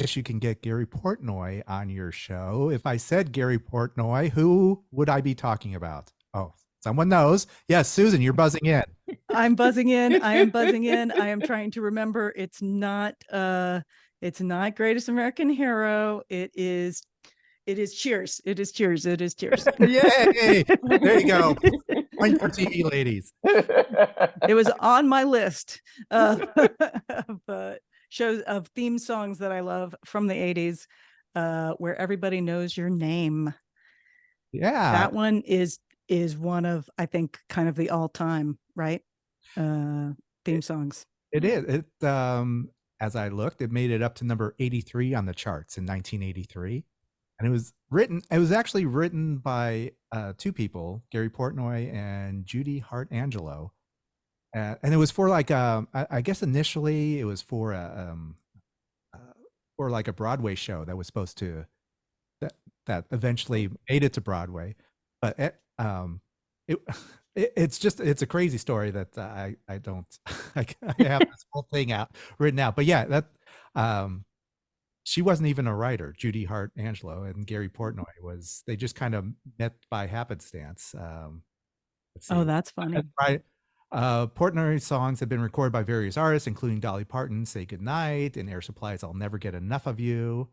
guess you can get Gary Portnoy on your show. If I said Gary Portnoy, who would I be talking about? Oh, someone knows. Yes, Susan, you're buzzing in. I'm buzzing in. I am buzzing in. I am trying to remember. It's not Greatest American Hero. It is Cheers. It is Cheers. It is Cheers. Yay! There you go. Point for TV ladies. It was on my list of shows of theme songs that I love from the 80s, where everybody knows your name. Yeah. That one is one of, I think, kind of the all-time, right? Theme songs. It is. As I looked, it made it up to number 83 on the charts in 1983. And it was actually written by two people, Gary Portnoy and Judy Hart Angelo. And it was for like I guess initially it was for like a Broadway show that was supposed to that eventually made it to Broadway. But it's a crazy story that I don't I have this whole thing written out. But yeah, that she wasn't even a writer. Judy Hart Angelo and Gary Portnoy they just kind of met by happenstance. Let's see. Oh, that's funny. Right. Portnoy's songs have been recorded by various artists, including Dolly Parton, Say Goodnight, and Air Supply's I'll Never Get Enough of You.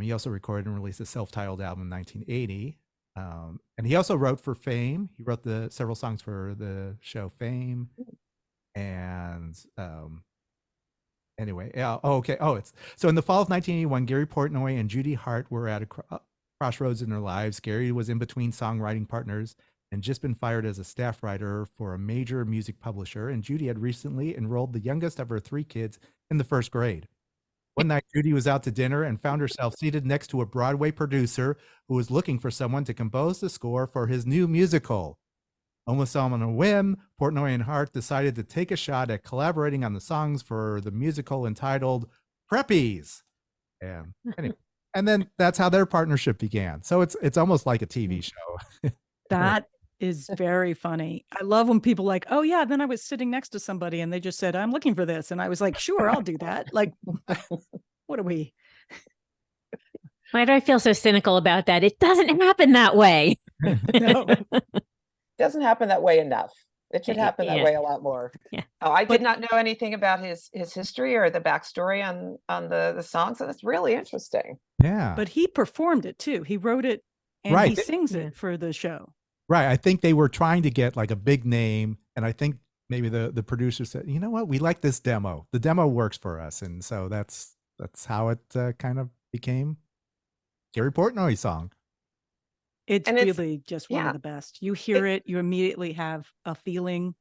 He also recorded and released a self-titled album in 1980. And he also wrote for Fame. He wrote several songs for the show Fame. And anyway, yeah. Oh, okay. Oh, so in the fall of 1981, Gary Portnoy and Judy Hart were at a crossroads in their lives. Gary was in between songwriting partners and just been fired as a staff writer for a major music publisher. And Judy had recently enrolled the youngest of her three kids in the first grade. One night, Judy was out to dinner and found herself seated next to a Broadway producer who was looking for someone to compose the score for his new musical. Almost on a whim, Portnoy and Hart decided to take a shot at collaborating on the songs for the musical entitled Preppies. And anyway, and then that's how their partnership began. So it's almost like a TV show. That is very funny. I love when people like, oh yeah, then I was sitting next to somebody and they just said, I'm looking for this. And I was like, sure, I'll do that. Like, what are we? Why do I feel so cynical about that? It doesn't happen that way. No. Doesn't happen that way enough. It should happen that way a lot more. Yeah. Oh, I did not know anything about his history or the backstory on the songs, and it's really interesting. Yeah. But he performed it too. He wrote it and he sings it for the show. Right. I think they were trying to get like a big name. And I think maybe the producer said, you know what, we like this demo. The demo works for us. And so that's how it kind of became Gary Portnoy's song. It's really just one of the best. You hear it, you immediately have a feeling.